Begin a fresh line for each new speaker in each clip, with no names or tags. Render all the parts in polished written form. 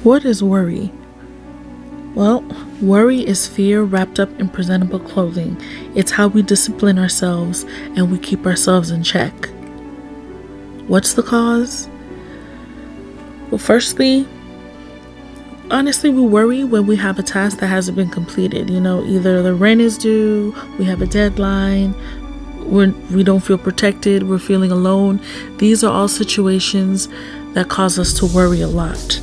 What is worry? Well, worry is fear wrapped up in presentable clothing. It's how we discipline ourselves and we keep ourselves in check. What's the cause? Well, firstly, honestly, we worry when we have a task that hasn't been completed. Either the rent is due, we have a deadline, we don't feel protected, we're feeling alone. These are all situations that cause us to worry a lot.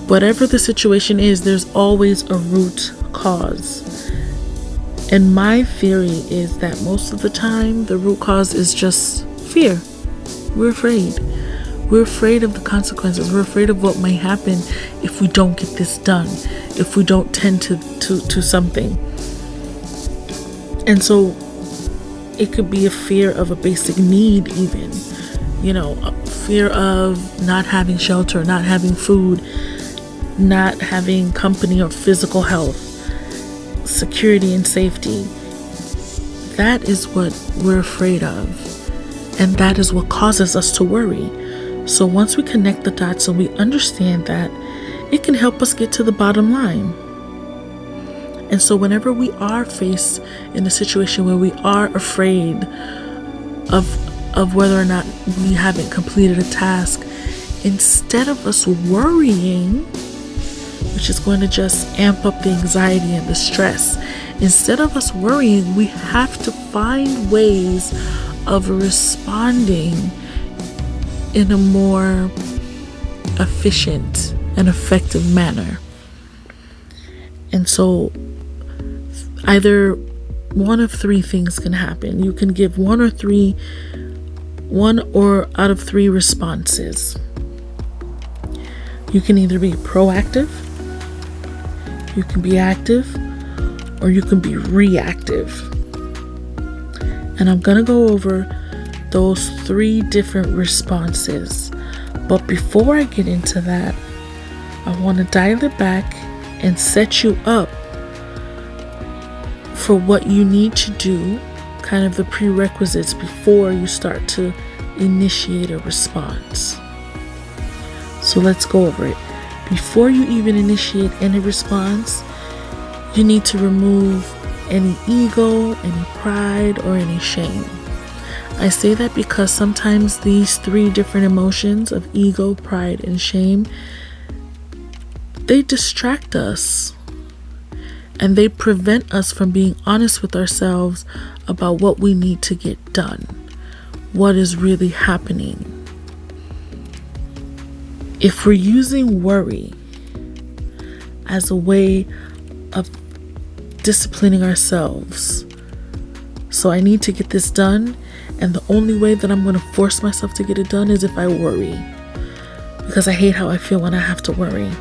Whatever the situation is, there's always a root cause. And my theory is that most of the time, the root cause is just fear. We're afraid. We're afraid of the consequences. We're afraid of what might happen if we don't get this done, if we don't tend to something. And so it could be a fear of a basic need even. A fear of not having shelter, not having food, not having company or physical health, security and safety. That is what we're afraid of. And that is what causes us to worry. So once we connect the dots and we understand that, it can help us get to the bottom line. And so whenever we are faced in a situation where we are afraid of whether or not we haven't completed a task, instead of us worrying, which is going to just amp up the anxiety and the stress, instead of us worrying, we have to find ways of responding in a more efficient and effective manner. And so either one of three things can happen. You can give one or out of three responses. You can either be proactive, you can be active, or you can be reactive. And I'm going to go over those three different responses. But before I get into that, I want to dial it back and set you up for what you need to do, kind of the prerequisites before you start to initiate a response. So let's go over it. Before you even initiate any response, you need to remove any ego, any pride, or any shame. I say that because sometimes these three different emotions of ego, pride, and shame, they distract us and they prevent us from being honest with ourselves about what we need to get done, what is really happening. If we're using worry as a way of disciplining ourselves, so I need to get this done, and the only way that I'm going to force myself to get it done is if I worry, because I hate how I feel when I have to worry.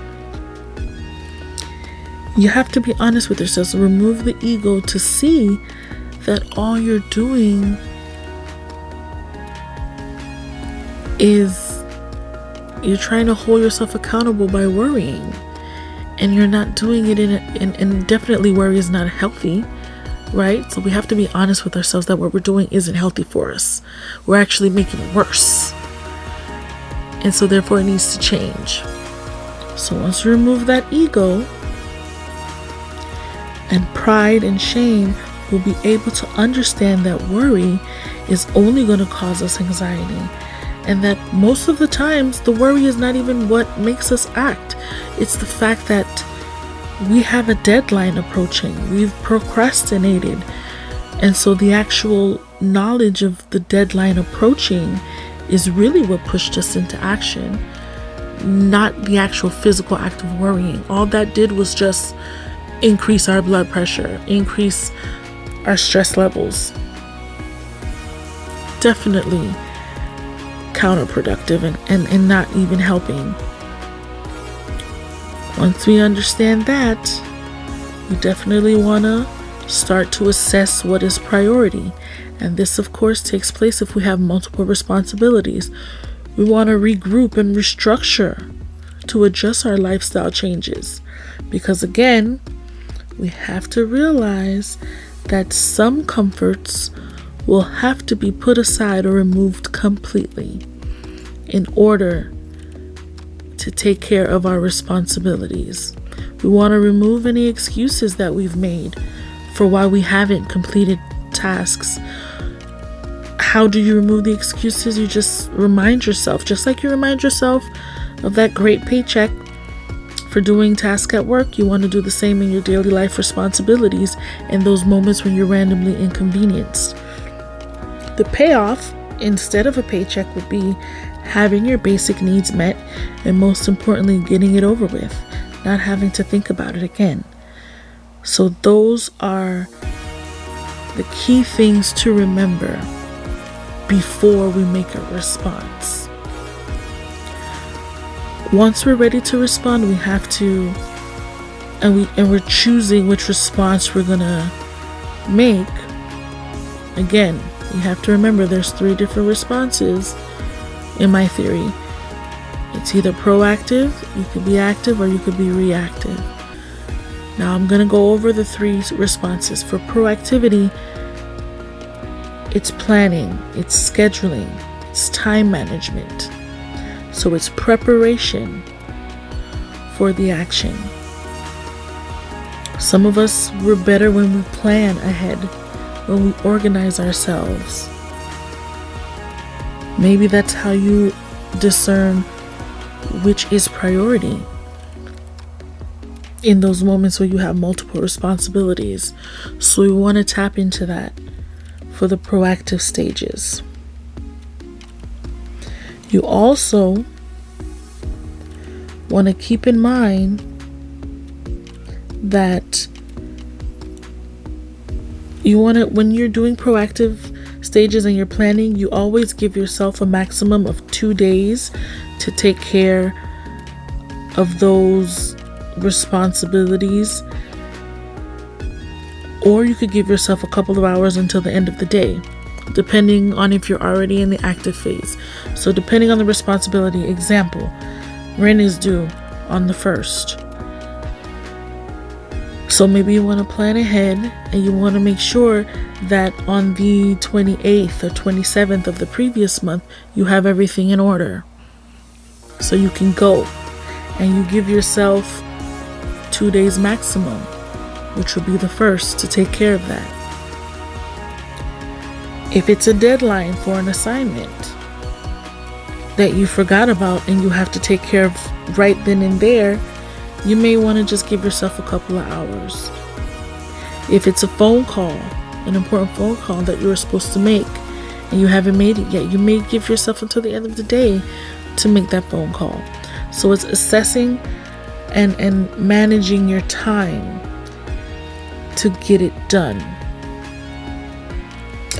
You have to be honest with yourself. Remove the ego to see that all you're doing is you're trying to hold yourself accountable by worrying, and you're not doing it and definitely worry is not healthy, right? So we have to be honest with ourselves that what we're doing isn't healthy for us. We're actually making it worse, and so therefore it needs to change. So once you remove that ego and pride and shame, we'll be able to understand that worry is only going to cause us anxiety. And that most of the times the worry is not even what makes us act. It's the fact that we have a deadline approaching. We've procrastinated. And so the actual knowledge of the deadline approaching is really what pushed us into action, not the actual physical act of worrying. All that did was just increase our blood pressure, increase our stress levels. Definitely counterproductive and not even helping. Once we understand that, we definitely want to start to assess what is priority. And this, of course, takes place if we have multiple responsibilities. We want to regroup and restructure to adjust our lifestyle changes. Because again, we have to realize that some comforts will have to be put aside or removed completely in order to take care of our responsibilities. We want to remove any excuses that we've made for why we haven't completed tasks. How do you remove the excuses? You just remind yourself, just like you remind yourself of that great paycheck for doing tasks at work. You want to do the same in your daily life responsibilities and those moments when you're randomly inconvenienced. The payoff, instead of a paycheck, would be having your basic needs met, and most importantly, getting it over with, not having to think about it again. So those are the key things to remember before we make a response. Once we're ready to respond, we have to, and we're choosing which response we're gonna make. Again, you have to remember there's 3 different responses in my theory. It's either proactive, you could be active, or you could be reactive. Now I'm gonna go over the 3 responses. For proactivity, it's planning, it's scheduling, it's time management. So it's preparation for the action. Some of us, we're better when we plan ahead, when we organize ourselves. Maybe that's how you discern which is priority in those moments where you have multiple responsibilities. So we want to tap into that for the proactive stages. You also want to keep in mind that you want to, when you're doing proactive stages and you're planning, you always give yourself a maximum of 2 days to take care of those responsibilities, or you could give yourself a couple of hours until the end of the day, depending on if you're already in the active phase. So depending on the responsibility, example, rent is due on the 1st. So maybe you want to plan ahead and you want to make sure that on the 28th or 27th of the previous month, you have everything in order. So you can go and you give yourself 2 days maximum, which will be the 1st, to take care of that. If it's a deadline for an assignment that you forgot about and you have to take care of right then and there, you may want to just give yourself a couple of hours. If it's a phone call, an important phone call that you're supposed to make and you haven't made it yet, you may give yourself until the end of the day to make that phone call. So it's assessing and managing your time to get it done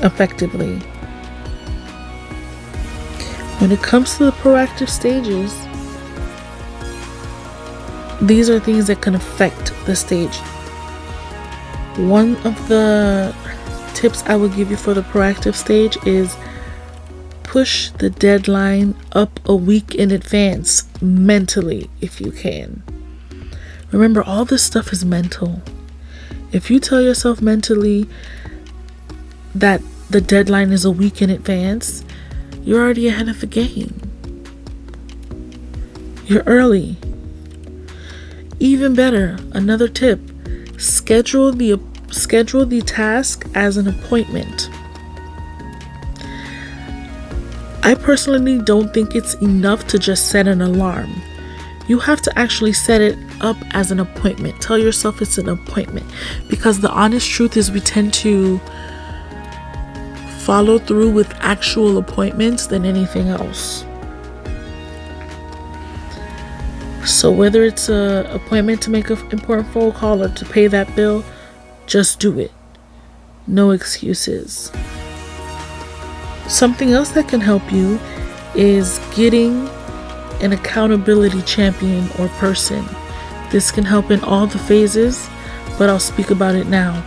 effectively. When it comes to the proactive stages, these are things that can affect the stage. One of the tips I would give you for the proactive stage is push the deadline up a week in advance mentally if you can. Remember, all this stuff is mental. If you tell yourself mentally that the deadline is a week in advance, you're already ahead of the game. You're early. Even better, another tip, schedule the task as an appointment. I personally don't think it's enough to just set an alarm. You have to actually set it up as an appointment. Tell yourself it's an appointment, because the honest truth is we tend to follow through with actual appointments than anything else. So whether it's an appointment to make an important phone call or to pay that bill, just do it. No excuses. Something else that can help you is getting an accountability champion or person. This can help in all the phases, but I'll speak about it now.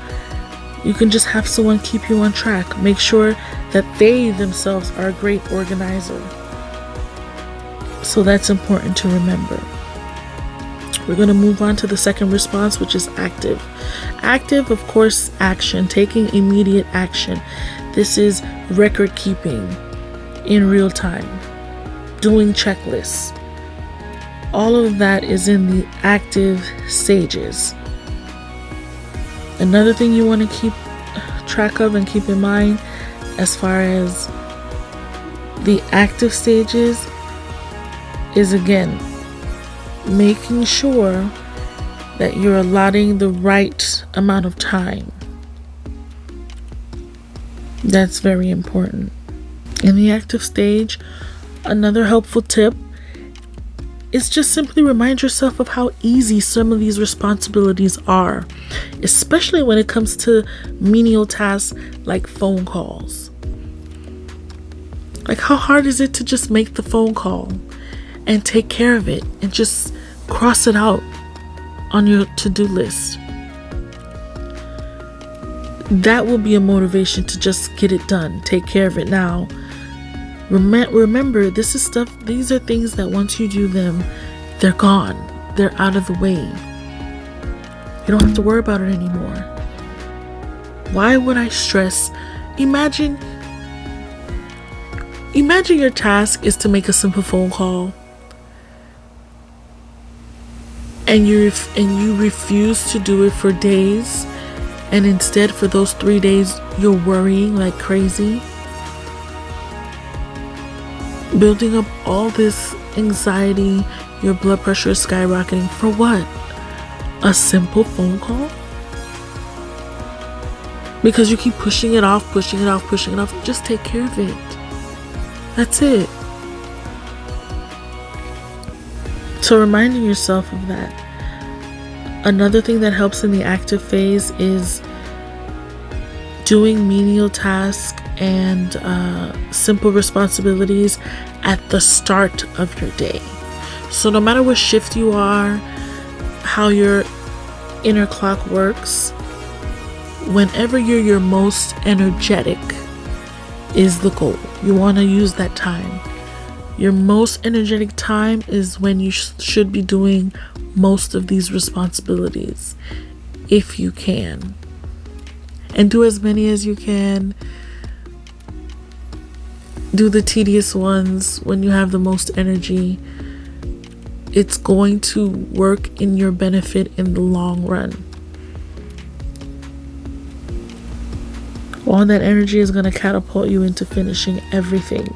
You can just have someone keep you on track. Make sure that they themselves are a great organizer. So that's important to remember. We're going to move on to the second response, which is active. Active, of course, action, taking immediate action. This is record keeping in real time, doing checklists, All of that is in the active stages. Another thing you want to keep track of and keep in mind as far as the active stages is, again, making sure that you're allotting the right amount of time. That's very important. In the active stage, another helpful tip is just simply remind yourself of how easy some of these responsibilities are, especially when it comes to menial tasks like phone calls. Like, how hard is it to just make the phone call and take care of it and just cross it out on your to-do list? That will be a motivation to just get it done, take care of it now. Remember, these are things that once you do them, they're gone. They're out of the way. You don't have to worry about it anymore. Why would I stress? Imagine your task is to make a simple phone call, and you refuse to do it for days, and instead for those 3 days you're worrying like crazy, building up all this anxiety, your blood pressure is skyrocketing for what? A simple phone call? Because you keep pushing it off. Just take care of it. That's it. So reminding yourself of that. Another thing that helps in the active phase is doing menial tasks and simple responsibilities at the start of your day. So no matter what shift you are, how your inner clock works, whenever you're your most energetic is the goal. You want to use that time. Your most energetic time is when you should be doing most of these responsibilities, if you can. And do as many as you can. Do the tedious ones when you have the most energy. It's going to work in your benefit in the long run. All that energy is going to catapult you into finishing everything.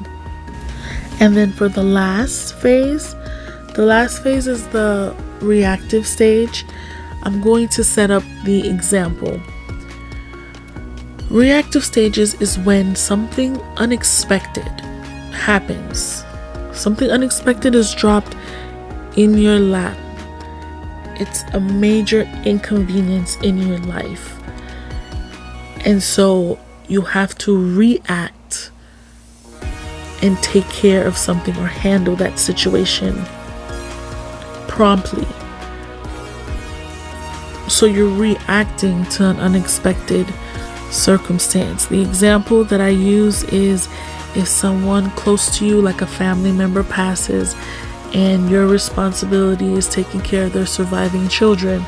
And then for the last phase is the reactive stage. I'm going to set up the example. Reactive stages is when something unexpected happens. Something unexpected is dropped in your lap. It's a major inconvenience in your life. And so you have to react and take care of something or handle that situation promptly. So you're reacting to an unexpected circumstance. The example that I use is if someone close to you, like a family member, passes and your responsibility is taking care of their surviving children.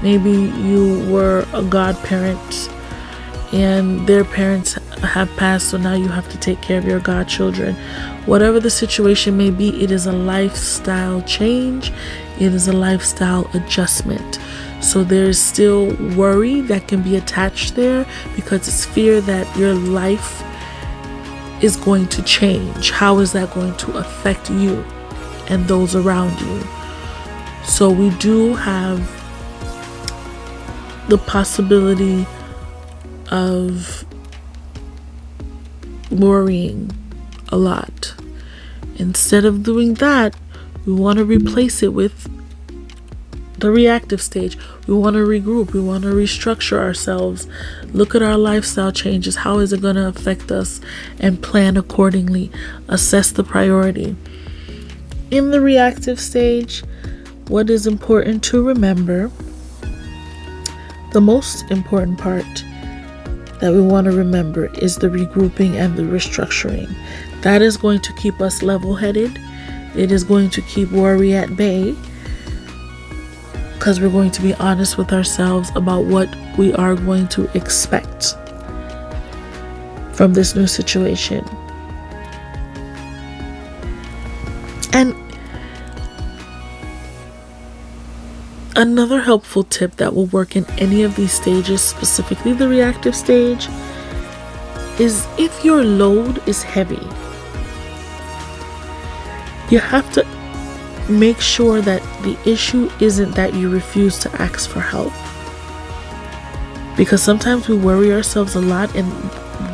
Maybe you were a godparent and their parents have passed, so now you have to take care of your godchildren. Whatever the situation may be, it is a lifestyle change. It is a lifestyle adjustment. So there's still worry that can be attached there because it's fear that your life is going to change. How is that going to affect you and those around you? So we do have the possibility of worrying a lot. Instead of doing that, we want to replace it with the reactive stage. We want to regroup. We want to restructure ourselves. Look at our lifestyle changes. How is it going to affect us? And plan accordingly. Assess the priority. In the reactive stage, what is important to remember, the most important part that we want to remember is the regrouping and the restructuring. That is going to keep us level-headed. It is going to keep worry at bay because we're going to be honest with ourselves about what we are going to expect from this new situation. And Another helpful tip that will work in any of these stages, specifically the reactive stage, is if your load is heavy, you have to make sure that the issue isn't that you refuse to ask for help. Because sometimes we worry ourselves a lot, and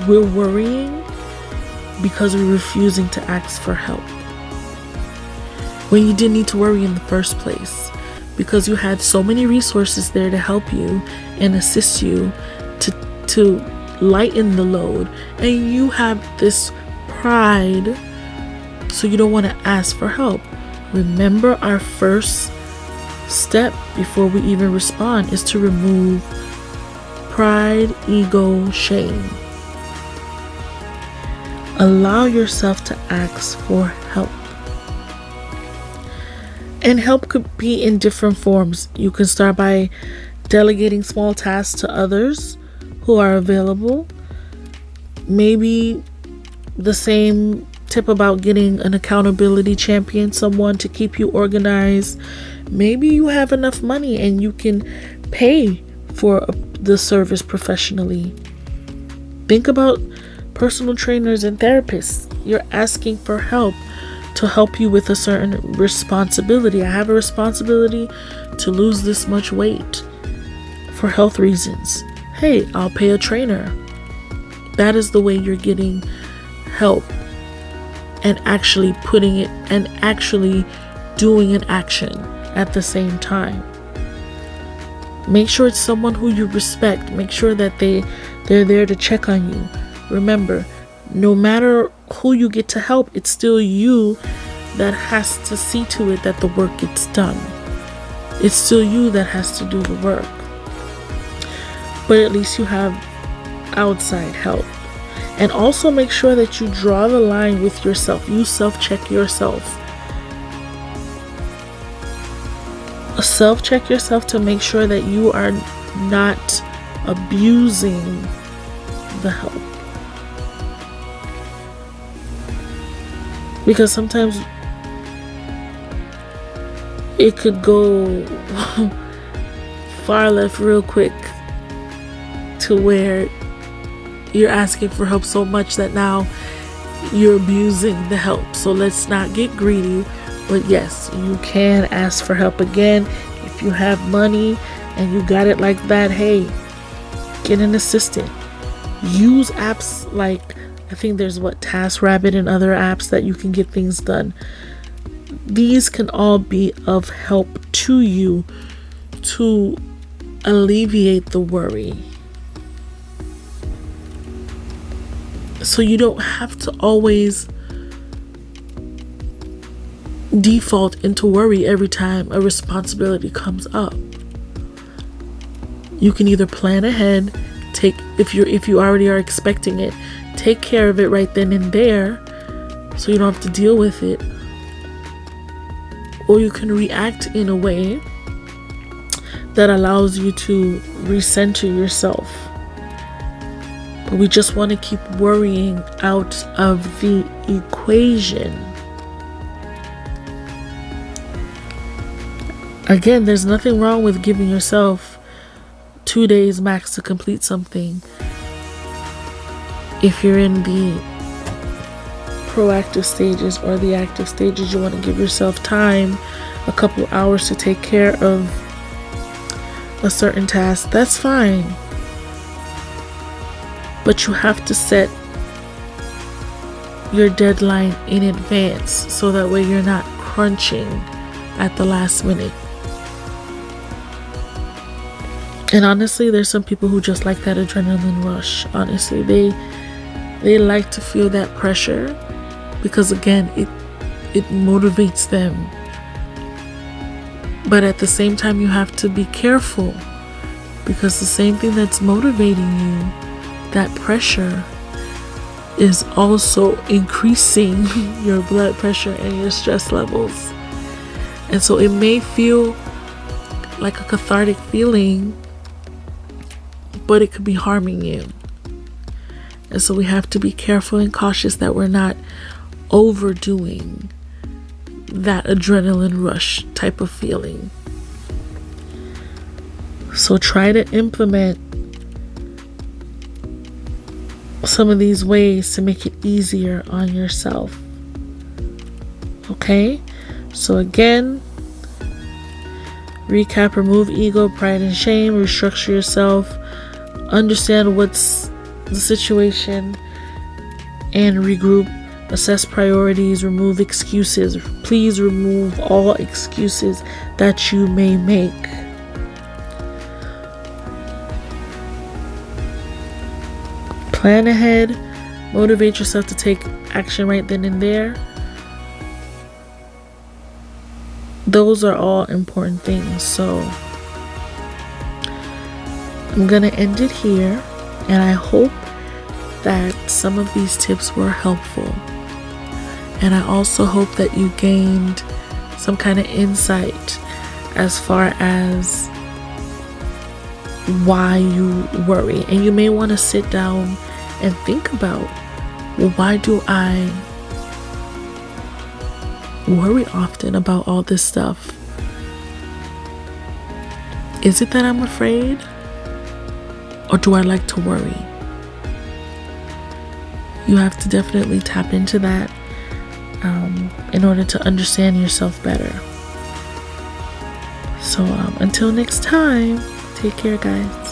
we're worrying because we're refusing to ask for help, when you didn't need to worry in the first place, because you had so many resources there to help you and assist you to lighten the load, and you have this pride, so you don't want to ask for help. Remember, our first step before we even respond is to remove pride, ego, shame. Allow yourself to ask for help. And help could be in different forms. You can start by delegating small tasks to others who are available. Maybe the same tip about getting an accountability champion, someone to keep you organized. Maybe you have enough money and you can pay for the service professionally. Think about personal trainers and therapists. You're asking for help to help you with a certain responsibility. I have a responsibility to lose this much weight for health reasons. Hey, I'll pay a trainer. That is the way you're getting help and actually putting it and actually doing an action at the same time. Make sure it's someone who you respect. Make sure that they're there to check on you. Remember, no matter who you get to help, it's still you that has to see to it that the work gets done. It's still you that has to do the work. But at least you have outside help. And also make sure that you draw the line with yourself. You self-check yourself. Self-check yourself to make sure that you are not abusing the help. Because sometimes it could go far left real quick to where you're asking for help so much that now you're abusing the help. So let's not get greedy. But yes, you can ask for help again. If you have money and you got it like that, hey, get an assistant. Use apps like, I think there's TaskRabbit and other apps that you can get things done. These can all be of help to you to alleviate the worry. So you don't have to always default into worry every time a responsibility comes up. You can either plan ahead, if you already are expecting it, take care of it right then and there so you don't have to deal with it. Or you can react in a way that allows you to recenter yourself. But we just want to keep worrying out of the equation. Again, there's nothing wrong with giving yourself 2 days max to complete something. If you're in the proactive stages or the active stages, you want to give yourself time, a couple hours to take care of a certain task. That's fine. But you have to set your deadline in advance so that way you're not crunching at the last minute. And honestly, there's some people who just like that adrenaline rush. Honestly, they like to feel that pressure because again, it motivates them. But at the same time, you have to be careful because the same thing that's motivating you, that pressure, is also increasing your blood pressure and your stress levels. And so it may feel like a cathartic feeling, but it could be harming you. And so we have to be careful and cautious that we're not overdoing that adrenaline rush type of feeling. So try to implement some of these ways to make it easier on yourself. Okay? So again, recap: remove ego, pride, and shame. Restructure yourself. Understand what's the situation and regroup. Assess priorities. Remove excuses. Please remove all excuses that you may make. Plan ahead. Motivate yourself to take action right then and there. Those are all important things. So I'm gonna end it here, and I hope that some of these tips were helpful, and I also hope that you gained some kind of insight as far as why you worry. And you may want to sit down and think about, well, why do I worry often about all this stuff? Is it that I'm afraid? Or do I like to worry? You have to definitely tap into that in order to understand yourself better. So until next time, take care, guys.